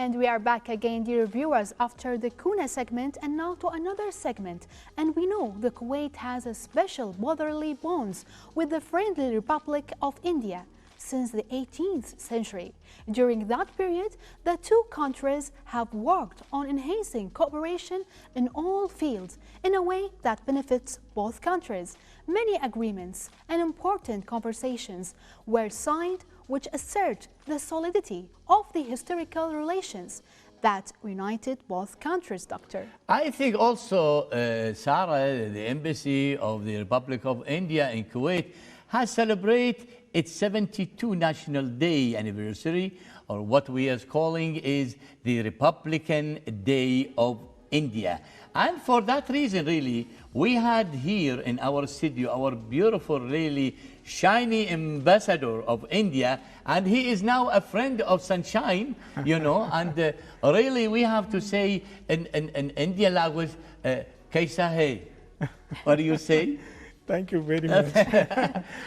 And we are back again, dear viewers, after the Kuna segment and now to another segment. And we know the Kuwait has a special brotherly bonds with the friendly Republic of India since the 18th century. During that period, the two countries have worked on enhancing cooperation in all fields in a way that benefits both countries. Many agreements and important conversations were signed which assert the solidity of the historical relations that united both countries, Doctor. I think also, Sarah, the Embassy of the Republic of India in Kuwait has celebrated its 72 National Day anniversary, or what we are calling is the Republican Day of India. And for that reason, really, we had here in our studio our beautiful, really shiny ambassador of India, and he is now a friend of sunshine, you know, and really we have to say in Indian language, kaisa hai? What do you say? Thank you very much.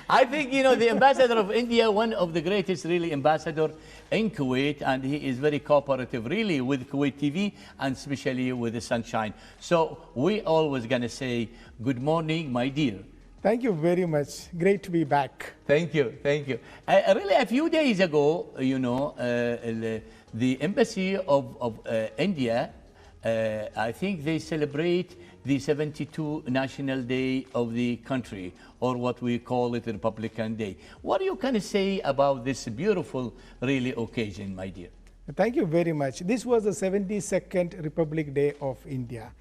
I think, you know, the ambassador of India, one of the greatest really ambassador in Kuwait, and he is very cooperative really with Kuwait TV and especially with the sunshine. So we always gonna say, good morning, my dear. Thank you very much. Great to be back. Thank you, thank you. Really, a few days ago, you know, the Embassy of India, I think they celebrate the 72 National Day of the country, or what we call it the Republican Day. What do you kind of say about this beautiful, really, occasion, my dear? Thank you very much. This was the 72nd Republic Day of India.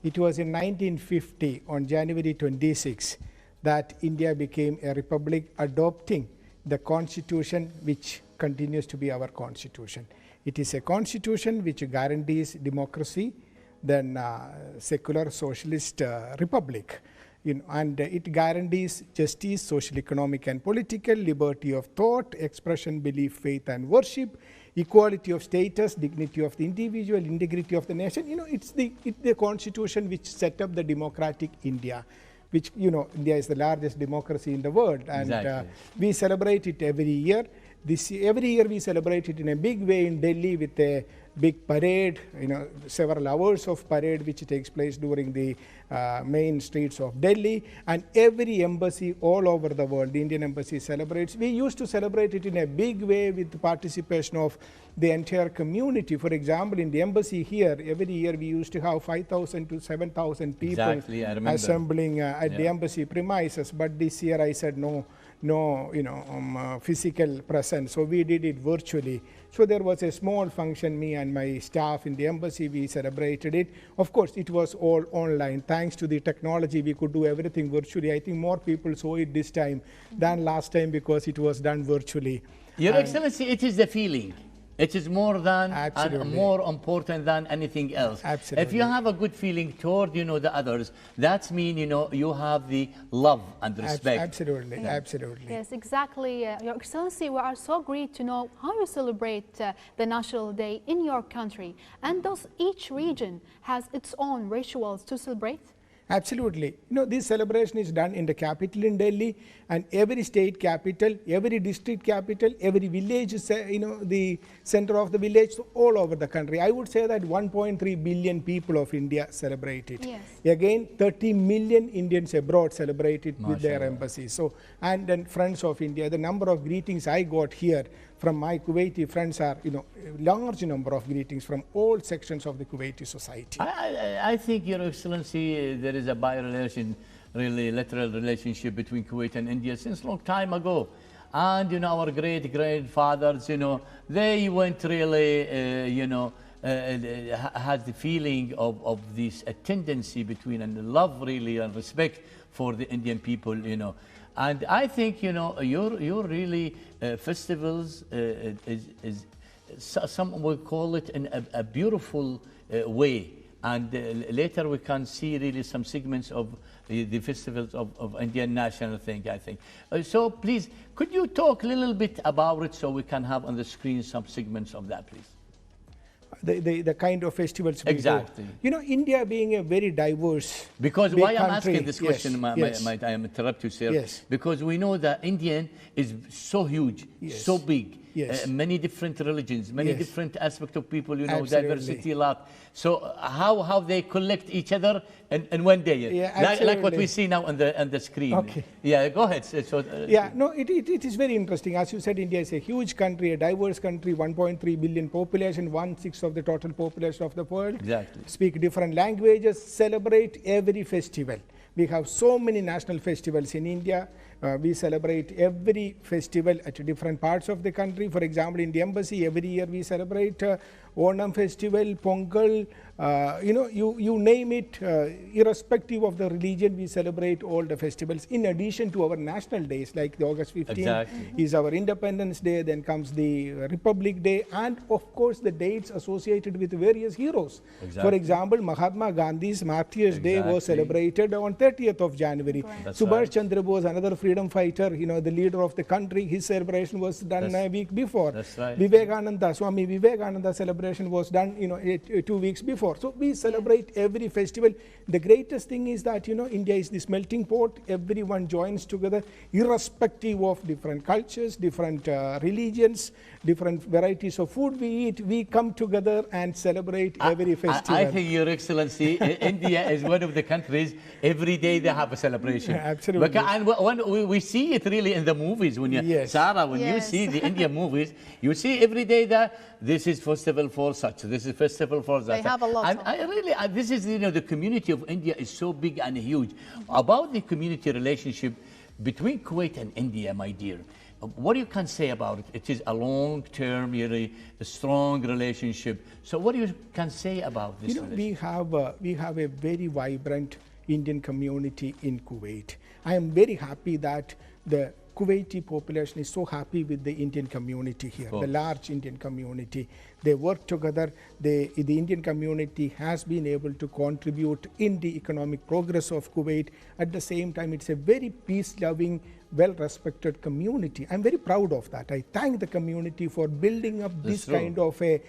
It was in 1950, on January 26, that India became a republic, adopting the constitution which continues to be our constitution. It is a constitution which guarantees democracy, then secular socialist republic, you know, and it guarantees justice, social, economic and political, liberty of thought, expression, belief, faith and worship, equality of status, dignity of the individual, integrity of the nation. You know, it's the constitution which set up the democratic India, which, you know, India is the largest democracy in the world, and exactly. We celebrate it every year. Every year we celebrate it in a big way in Delhi with a big parade, you know, several hours of parade which takes place during the main streets of Delhi, and every embassy all over the world, the Indian embassy celebrates. We used to celebrate it in a big way with the participation of the entire community. For example, in the embassy here, every year we used to have 5,000 to 7,000 people assembling at the embassy premises, but this year I said no, you know, physical presence, so we did it virtually. So there was a small function, me and my staff in the embassy, we celebrated it. Of course, it was all online. Thanks to the technology, we could do everything virtually. I think more people saw it this time than last time because it was done virtually. Your Excellency, it is the feeling. It is more than and more important than anything else. Absolutely. If you have a good feeling toward, you know, the others, that's mean, you know, you have the love and respect. Absolutely, Yeah. absolutely. Yes, exactly. Your Excellency, we are so great to know how you celebrate the National Day in your country. And does each region has its own rituals to celebrate? Absolutely. You know, this celebration is done in the capital in Delhi, and every state capital, every district capital, every village, you know, the center of the village, so all over the country. I would say that 1.3 billion people of India celebrate it. Yes. Again, 30 million Indians abroad celebrate it with their Mashallah. embassies. So, and then friends of India, the number of greetings I got here from my Kuwaiti friends are, you know, a large number of greetings from all sections of the Kuwaiti society. I think, Your Excellency, there is a bi-relation, really literal relationship between Kuwait and India since long time ago. And, you know, our great-grandfathers, you know, they went really, you know, had the feeling of this tendency between and love really and respect for the Indian people, you know. And I think, you know, your really festivals some will call it in a beautiful way. And later we can see really some segments of the festivals of Indian national thing, I think. So please, could you talk a little bit about it so we can have on the screen some segments of that, please? The kind of festivals we exactly. do. You know, India being a very diverse Because why I'm asking this question, yes. I am interrupt you, sir. Yes. Because we know that Indian is so huge, Yes. so big, Yes. many different religions, many Yes. different aspects of people, you know, Absolutely. diversity a lot. So how they collect each other in one day? Yeah, like what we absolutely. see now on the screen. Okay. Yeah, go ahead. So, Yeah, no, it is very interesting. As you said, India is a huge country, a diverse country, 1.3 billion population, 1/6 of the total population of the world. Exactly. Speak different languages, celebrate every festival. We have so many national festivals in India. We celebrate every festival at different parts of the country. For example, in the embassy, every year we celebrate Onam festival, Pongal, you name it, irrespective of the religion, we celebrate all the festivals. In addition to our national days, like the August 15th Exactly. is our Independence Day, then comes the Republic Day, and of course the dates associated with various heroes. Exactly. For example, Mahatma Gandhi's Martyrs Day was Exactly. celebrated on 30th of January. That's Subhash right. Chandra Bose, another freedom fighter, you know, the leader of the country, his celebration was done a week before. That's right. Vivekananda, Swami Vivekananda celebration was done, 2 weeks before. So we celebrate every festival. The greatest thing is that, India is this melting pot. Everyone joins together, irrespective of different cultures, different religions, different varieties of food we eat. We come together and celebrate every festival. I think, Your Excellency, India is one of the countries, every day they have a celebration. Absolutely. And when we see it really in the movies. When you, Yes. Sarah, when you Yes. see the Indian movies, you see every day that this is festival for such, this is festival for that. They have a lot And of- I really, this is, the community of India is so big and huge. About the community relationship between Kuwait and India, my dear, what you can say about it? It is a long-term, really a strong relationship. So what you can say about this relationship? We have a very vibrant Indian community in Kuwait. I am very happy that the Kuwaiti population is so happy with the Indian community here, the large Indian community. They work together. The Indian community has been able to contribute in the economic progress of Kuwait. At the same time, it's a very peace-loving, well-respected community. I'm very proud of that. I thank the community for building up this kind of a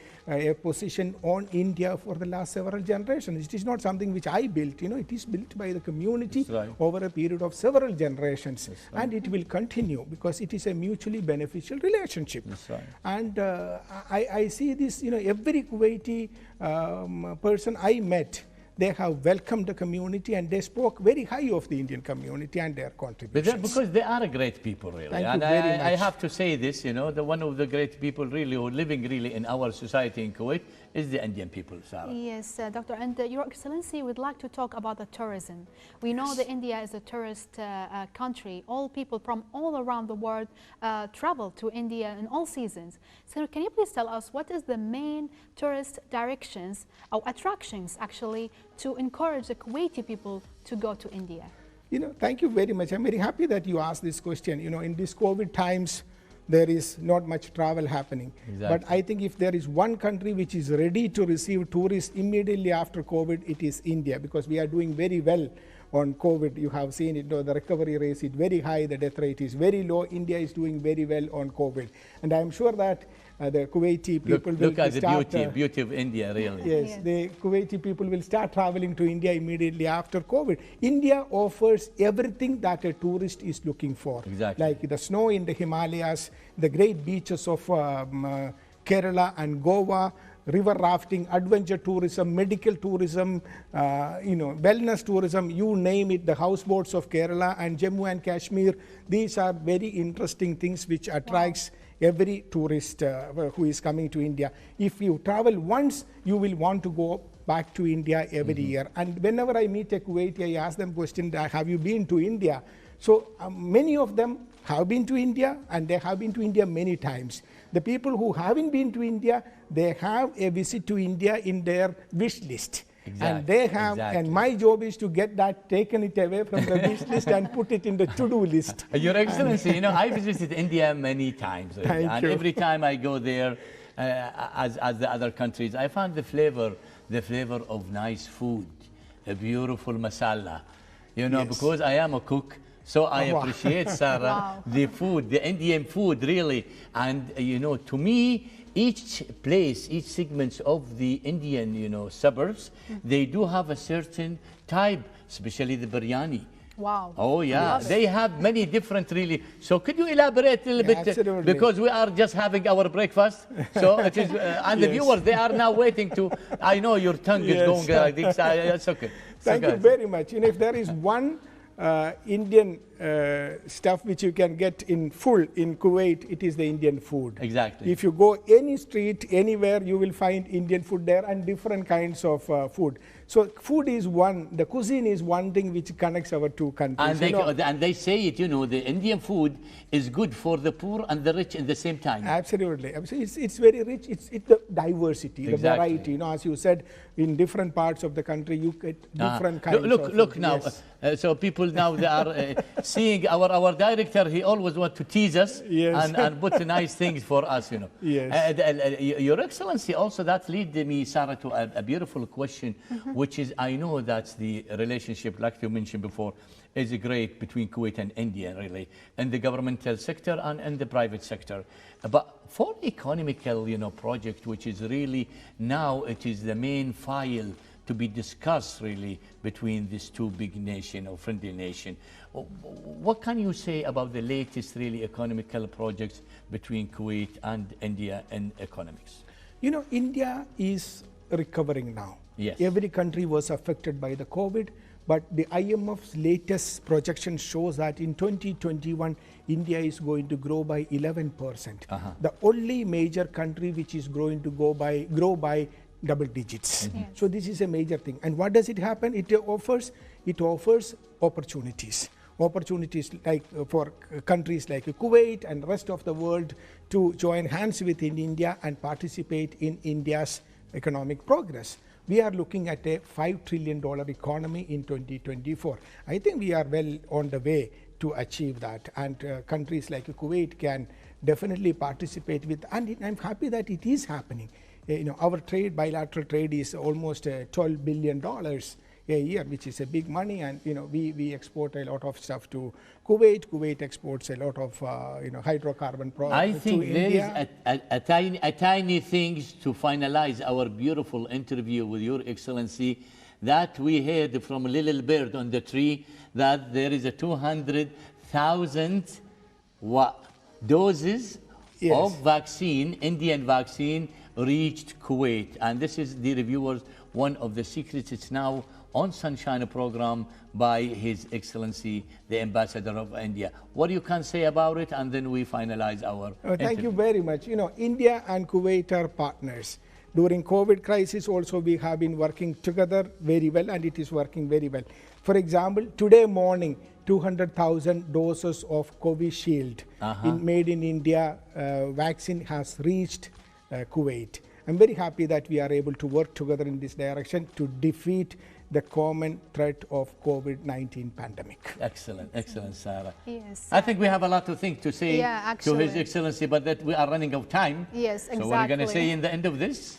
position on India for the last several generations. It is not something which I built. It is built by the community over a period of several generations. And it will continue because it is a mutually beneficial relationship. And I see this, every Kuwaiti person I met, they have welcomed the community and they spoke very high of the Indian community and their contributions. Because they are great people, really. Thank and you very I much. have to say this, the one of the great people really who are living really in our society in Kuwait is the Indian people, Sarah. Yes, Doctor, and Your Excellency would like to talk about the tourism. We know that India is a tourist country. All people from all around the world travel to India in all seasons. So can you please tell us what is the main tourist directions or attractions actually to encourage the Kuwaiti people to go to India? Thank you very much. I'm very happy that you asked this question. In these COVID times, there is not much travel happening. Exactly. But I think if there is one country which is ready to receive tourists immediately after COVID, it is India, because we are doing very well on COVID. You have seen it, the recovery rate is very high, the death rate is very low. India is doing very well on COVID. And I'm sure that the Kuwaiti people will look at start, the beauty of India, really. Yes, the Kuwaiti people will start traveling to India immediately after COVID. India offers everything that a tourist is looking for. Exactly. Like the snow in the Himalayas, the great beaches of Kerala and Goa, river rafting, adventure tourism, medical tourism, wellness tourism, you name it, the houseboats of Kerala and Jammu and Kashmir. These are very interesting things which attracts every tourist who is coming to India. If you travel once, you will want to go back to India every year. And whenever I meet a Kuwaiti, I ask them question, have you been to India? So many of them have been to India, and they have been to India many times. The people who haven't been to India, they have a visit to India in their wish list. And they have, and my job is to get that, taken it away from the wish list and put it in the to-do list. Your Excellency, I visited India many times. Thank you. Every time I go there, as the other countries, I found the flavor of nice food, a beautiful masala. Because I am a cook, so I appreciate, Sarah, the food, the Indian food, really. And, to me, each place, each segment of the Indian, suburbs, they do have a certain type, especially the biryani. Wow. Oh yeah, Love it. they have many different really. So could you elaborate a little bit? Absolutely. Because we are just having our breakfast. So it is, and the Yes. viewers, they are now waiting to, I know your tongue is Yes. going like this. It's okay. Thank you very much. You know, if there is one Indian stuff which you can get in full in Kuwait, it is the Indian food. Exactly. If you go any street, anywhere, you will find Indian food there and different kinds of food. So food is one, the cuisine is one thing which connects our two countries. And they say it, you know, the Indian food is good for the poor and the rich in the same time. Absolutely. It's very rich. It's the diversity, the Exactly. variety. You know, as you said, in different parts of the country, you get different kinds look, of look food. now. Yes. So people now they are seeing our director. He always want to tease us Yes. and put nice things for us. You know. Yes. Your Excellency, also that lead me, Sarah, to a beautiful question, which is I know that the relationship, like you mentioned before, is great between Kuwait and India, really, in the governmental sector and in the private sector. But for economical, you know, project, which is really now it is the main file to be discussed really between these two big nation or friendly nation. What can you say about the latest really economical projects between Kuwait and India in economics? You know, India is recovering now. Yes. Every country was affected by the COVID, but the IMF's latest projection shows that in 2021, India is going to grow by 11%. The only major country which is going to grow by double digits. So this is a major thing. And what does it happen? It offers opportunities. Opportunities like for countries like Kuwait and rest of the world to join hands with India and participate in India's economic progress. We are looking at a $5 trillion economy in 2024. I think we are well on the way to achieve that, and countries like Kuwait can definitely participate with, and I'm happy that it is happening. You know, our trade, bilateral trade, is almost $12 billion a year, which is a big money, and you know we export a lot of stuff to Kuwait. Kuwait exports a lot of hydrocarbon products I think to there India. is a tiny things to finalize our beautiful interview with Your Excellency, that we heard from a little bird on the tree that there is a 200,000 doses of vaccine, Indian vaccine, reached Kuwait. And this is the reviewers, one of the secrets. It's now on Sunshine program by His Excellency, the Ambassador of India. What you can say about it, and then we finalize our Thank you very much. You know, India and Kuwait are partners. During COVID crisis also we have been working together very well, and it is working very well. For example, today morning, 200,000 doses of Covishield made in India vaccine has reached Kuwait. I'm very happy that we are able to work together in this direction to defeat the common threat of COVID-19 pandemic. Excellent, excellent, Sarah. Yes. I think we have a lot of things to say to His actually. Excellency, but that we are running out of time. Yes, exactly. So what are you going to say in the end of this?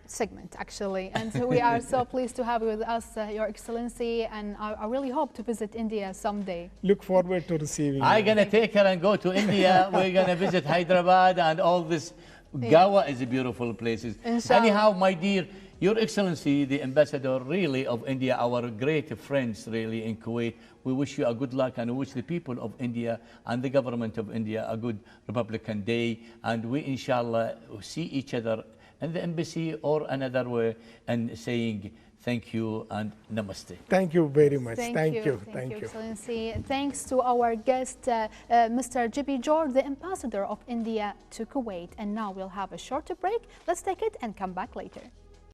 Segment, actually. And we are so pleased to have you with us, Your Excellency, and I really hope to visit India someday. Look forward to receiving you. I'm going to take her and go to India. We're going to visit Hyderabad and all this. Goa is a beautiful places. Anyhow, my dear, Your Excellency, the Ambassador really of India, our great friends really in Kuwait, we wish you a good luck, and we wish the people of India and the government of India a good Republican Day. And we, inshallah, see each other in the embassy or another way, and saying thank you and namaste. Thank you very much. Thank you, Excellency. Thanks to our guest, Mr. J.P. George, the Ambassador of India to Kuwait. And now we'll have a short break. Let's take it and come back later.